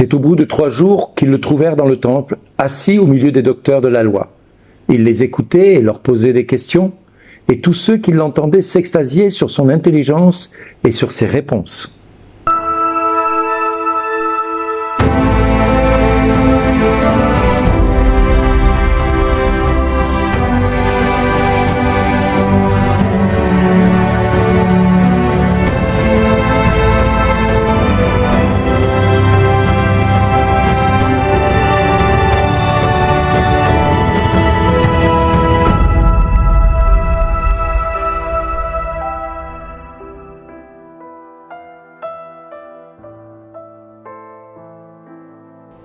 C'est au bout de 3 jours qu'ils le trouvèrent dans le temple, assis au milieu des docteurs de la loi. Il les écoutait et leur posait des questions, et tous ceux qui l'entendaient s'extasiaient sur son intelligence et sur ses réponses.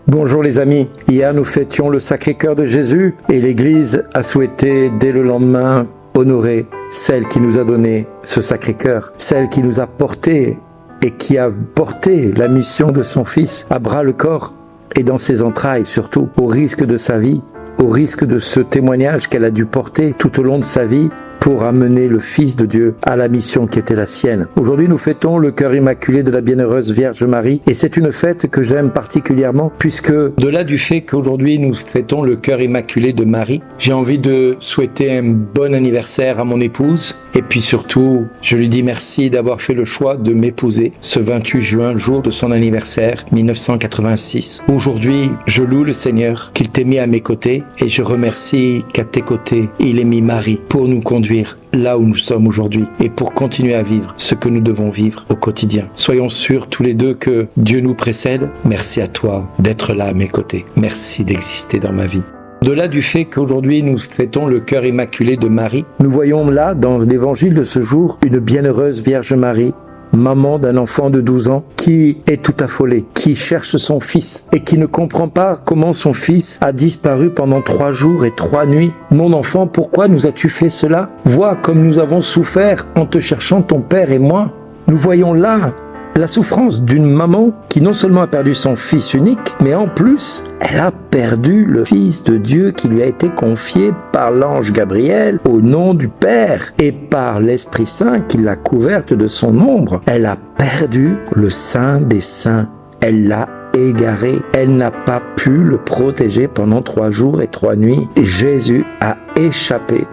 Bonjour les amis, hier nous fêtions le Sacré-Cœur de Jésus et l'Église a souhaité dès le lendemain honorer celle qui nous a donné ce Sacré-Cœur, celle qui nous a porté et qui a porté la mission de son Fils à bras le corps et dans ses entrailles surtout, au risque de sa vie, au risque de ce témoignage qu'elle a dû porter tout au long de sa vie pour amener le Fils de Dieu à la mission qui était la sienne. Aujourd'hui, nous fêtons le cœur immaculé de la bienheureuse Vierge Marie et c'est une fête que j'aime particulièrement puisque, au-delà du fait qu'aujourd'hui nous fêtons le cœur immaculé de Marie, j'ai envie de souhaiter un bon anniversaire à mon épouse et puis surtout, je lui dis merci d'avoir fait le choix de m'épouser ce 28 juin, jour de son anniversaire 1986. Aujourd'hui, je loue le Seigneur qu'il t'ait mis à mes côtés et je remercie qu'à tes côtés, il ait mis Marie pour nous conduire là où nous sommes aujourd'hui et pour continuer à vivre ce que nous devons vivre au quotidien. Soyons sûrs tous les deux que Dieu nous précède. Merci à toi d'être là à mes côtés. Merci d'exister dans ma vie. Au-delà du fait qu'aujourd'hui nous fêtons le cœur immaculé de Marie, nous voyons là dans l'évangile de ce jour une bienheureuse Vierge Marie, maman d'un enfant de 12 ans qui est tout affolée, qui cherche son fils et qui ne comprend pas comment son fils a disparu pendant 3 jours et 3 nuits. Mon enfant, pourquoi nous as-tu fait cela? Vois comme nous avons souffert en te cherchant, ton père et moi. Nous voyons là la souffrance d'une maman qui non seulement a perdu son fils unique, mais en plus, elle a perdu le Fils de Dieu qui lui a été confié par l'ange Gabriel au nom du Père et par l'Esprit Saint qui l'a couverte de son ombre. Elle a perdu le Saint des Saints. Elle l'a égaré. Elle n'a pas pu le protéger pendant 3 jours et 3 nuits. Jésus a échappé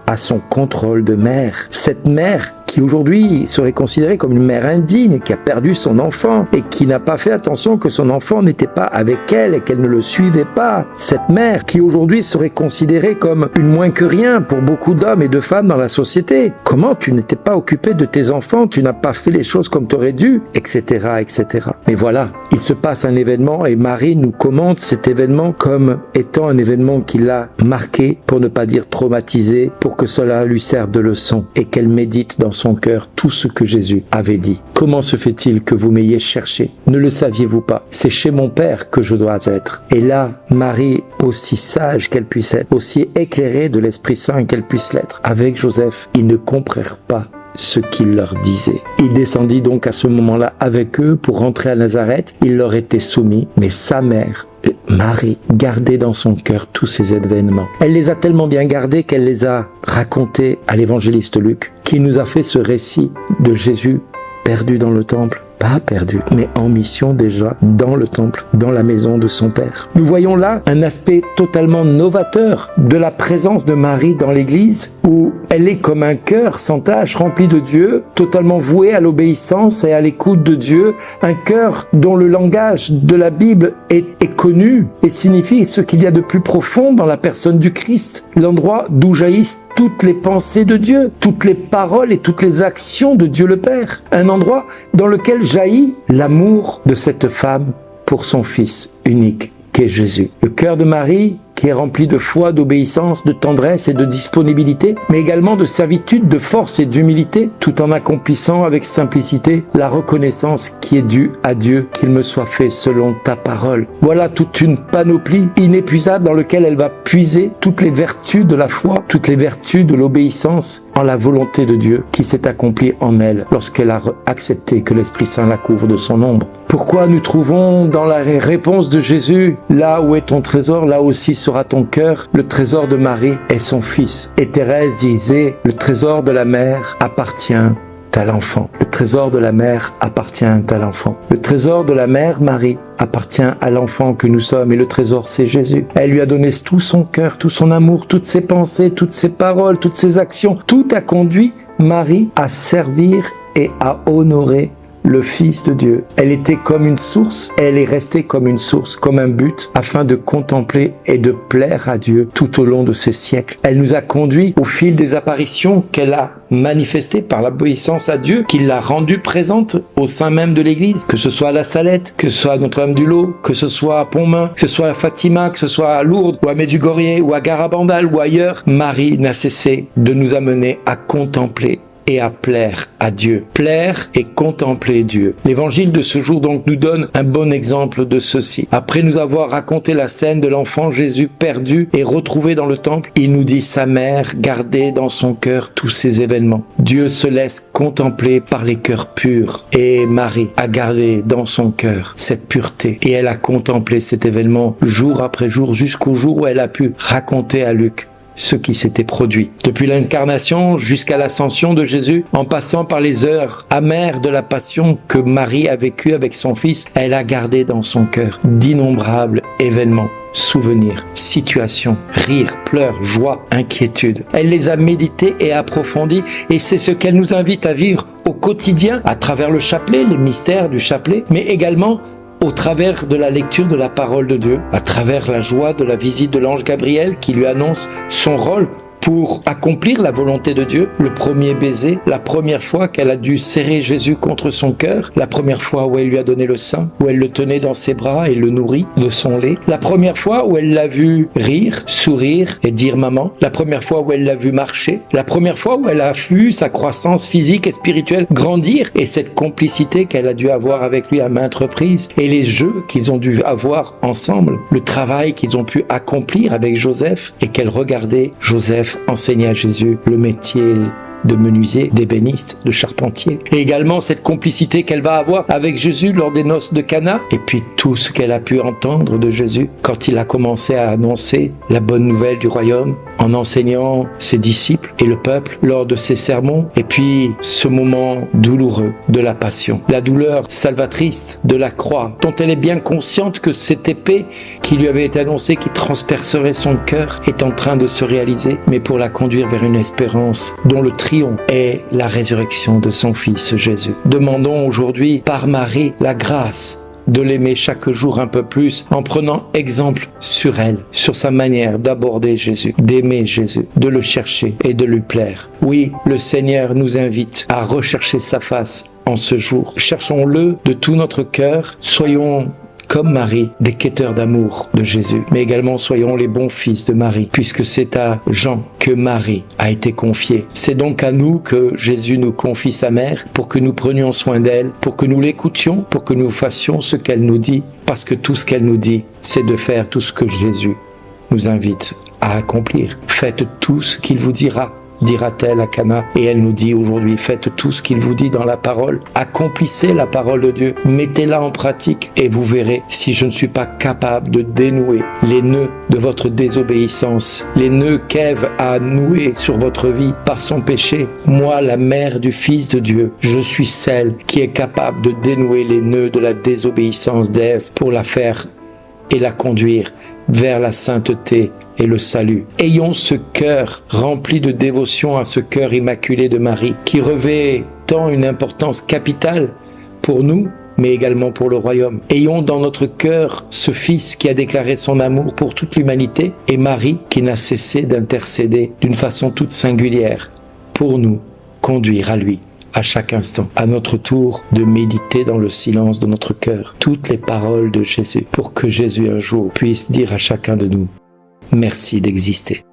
à son contrôle de mère. Cette mère qui aujourd'hui serait considérée comme une mère indigne, qui a perdu son enfant et qui n'a pas fait attention que son enfant n'était pas avec elle et qu'elle ne le suivait pas. Cette mère qui aujourd'hui serait considérée comme une moins que rien pour beaucoup d'hommes et de femmes dans la société. Comment tu n'étais pas occupé de tes enfants, tu n'as pas fait les choses comme tu aurais dû, etc., etc. Mais voilà, il se passe un événement et Marie nous commente cet événement comme étant un événement qui l'a marqué, pour ne pas dire traumatisé, pour que cela lui serve de leçon et qu'elle médite dans son cœur tout ce que Jésus avait dit. Comment se fait-il que vous m'ayez cherché? Ne le saviez-vous pas? C'est chez mon Père que je dois être. Et là, Marie, aussi sage qu'elle puisse être, aussi éclairée de l'Esprit Saint qu'elle puisse l'être, avec Joseph, ils ne comprirent pas ce qu'il leur disait. Il descendit donc à ce moment-là avec eux pour rentrer à Nazareth. Il leur était soumis, mais sa mère, Marie, gardait dans son cœur tous ces événements. Elle les a tellement bien gardés qu'elle les a racontés à l'évangéliste Luc, qui nous a fait ce récit de Jésus perdu dans le temple. Pas perdu, mais en mission déjà dans le temple, dans la maison de son Père. Nous voyons là un aspect totalement novateur de la présence de Marie dans l'Église, où elle est comme un cœur sans tache, rempli de Dieu, totalement voué à l'obéissance et à l'écoute de Dieu, un cœur dont le langage de la Bible est connu et signifie ce qu'il y a de plus profond dans la personne du Christ, l'endroit d'où jaillissent toutes les pensées de Dieu, toutes les paroles et toutes les actions de Dieu le Père. Un endroit dans lequel jaillit l'amour de cette femme pour son Fils unique, qu'est Jésus. Le cœur de Marie, qui est rempli de foi, d'obéissance, de tendresse et de disponibilité, mais également de servitude, de force et d'humilité, tout en accomplissant avec simplicité la reconnaissance qui est due à Dieu, qu'il me soit fait selon ta parole. Voilà toute une panoplie inépuisable dans laquelle elle va puiser toutes les vertus de la foi, toutes les vertus de l'obéissance en la volonté de Dieu qui s'est accomplie en elle lorsqu'elle a accepté que l'Esprit Saint la couvre de son ombre. Pourquoi nous trouvons dans la réponse de Jésus, là où est ton trésor, là aussi sera ton cœur. Le trésor de Marie est son fils. Et Thérèse disait, le trésor de la mère appartient à l'enfant. Le trésor de la mère appartient à l'enfant. Le trésor de la mère Marie appartient à l'enfant que nous sommes et le trésor c'est Jésus. Elle lui a donné tout son cœur, tout son amour, toutes ses pensées, toutes ses paroles, toutes ses actions. Tout a conduit Marie à servir et à honorer le Fils de Dieu. Elle était comme une source, elle est restée comme une source, comme un but, afin de contempler et de plaire à Dieu tout au long de ces siècles. Elle nous a conduits au fil des apparitions qu'elle a manifestées par l'obéissance à Dieu, qui l'a rendue présente au sein même de l'Église, que ce soit à la Salette, que ce soit à Notre-Dame du Lot, que ce soit à Pontmain, que ce soit à Fatima, que ce soit à Lourdes, ou à Medjugorje, ou à Garabandal, ou ailleurs. Marie n'a cessé de nous amener à contempler et à plaire à Dieu. Plaire et contempler Dieu. L'évangile de ce jour donc nous donne un bon exemple de ceci. Après nous avoir raconté la scène de l'enfant Jésus perdu et retrouvé dans le temple, il nous dit sa mère gardait dans son cœur tous ces événements. Dieu se laisse contempler par les cœurs purs et Marie a gardé dans son cœur cette pureté et elle a contemplé cet événement jour après jour jusqu'au jour où elle a pu raconter à Luc ce qui s'était produit. Depuis l'incarnation jusqu'à l'ascension de Jésus, en passant par les heures amères de la passion que Marie a vécue avec son Fils, elle a gardé dans son cœur d'innombrables événements, souvenirs, situations, rires, pleurs, joie, inquiétudes. Elle les a médités et approfondis et c'est ce qu'elle nous invite à vivre au quotidien à travers le chapelet, les mystères du chapelet, mais également au travers de la lecture de la parole de Dieu, à travers la joie de la visite de l'ange Gabriel qui lui annonce son rôle pour accomplir la volonté de Dieu, le premier baiser, la première fois qu'elle a dû serrer Jésus contre son cœur, la première fois où elle lui a donné le sein, où elle le tenait dans ses bras et le nourrit de son lait, la première fois où elle l'a vu rire, sourire et dire maman, la première fois où elle l'a vu marcher, la première fois où elle a vu sa croissance physique et spirituelle grandir et cette complicité qu'elle a dû avoir avec lui à maintes reprises et les jeux qu'ils ont dû avoir ensemble, le travail qu'ils ont pu accomplir avec Joseph et qu'elle regardait Joseph enseigner à Jésus le métier de menuisier, d'ébéniste, de charpentier. Et également cette complicité qu'elle va avoir avec Jésus lors des noces de Cana. Et puis tout ce qu'elle a pu entendre de Jésus quand il a commencé à annoncer la bonne nouvelle du royaume en enseignant ses disciples et le peuple lors de ses sermons. Et puis ce moment douloureux de la passion. La douleur salvatrice de la croix dont elle est bien consciente que cette épée qui lui avait été annoncée, qui transpercerait son cœur, est en train de se réaliser, mais pour la conduire vers une espérance dont le triomphe est la résurrection de son Fils Jésus. Demandons aujourd'hui par Marie la grâce de l'aimer chaque jour un peu plus en prenant exemple sur elle, sur sa manière d'aborder Jésus, d'aimer Jésus, de le chercher et de lui plaire. Oui, le Seigneur nous invite à rechercher sa face en ce jour. Cherchons-le de tout notre cœur, soyons comme Marie, des quêteurs d'amour de Jésus, mais également soyons les bons fils de Marie, puisque c'est à Jean que Marie a été confiée. C'est donc à nous que Jésus nous confie sa mère, pour que nous prenions soin d'elle, pour que nous l'écoutions, pour que nous fassions ce qu'elle nous dit, parce que tout ce qu'elle nous dit, c'est de faire tout ce que Jésus nous invite à accomplir. Faites tout ce qu'il vous dira-t-elle à Cana. Et elle nous dit aujourd'hui, faites tout ce qu'il vous dit dans la parole. Accomplissez la parole de Dieu. Mettez-la en pratique et vous verrez si je ne suis pas capable de dénouer les nœuds de votre désobéissance, les nœuds qu'Ève a noués sur votre vie par son péché. Moi, la mère du Fils de Dieu, je suis celle qui est capable de dénouer les nœuds de la désobéissance d'Ève pour la faire et la conduire vers la sainteté et le salut. Ayons ce cœur rempli de dévotion à ce cœur immaculé de Marie, qui revêt tant une importance capitale pour nous, mais également pour le royaume. Ayons dans notre cœur ce Fils qui a déclaré son amour pour toute l'humanité, et Marie qui n'a cessé d'intercéder d'une façon toute singulière pour nous conduire à lui. À chaque instant, à notre tour, de méditer dans le silence de notre cœur toutes les paroles de Jésus, pour que Jésus un jour puisse dire à chacun de nous: merci d'exister.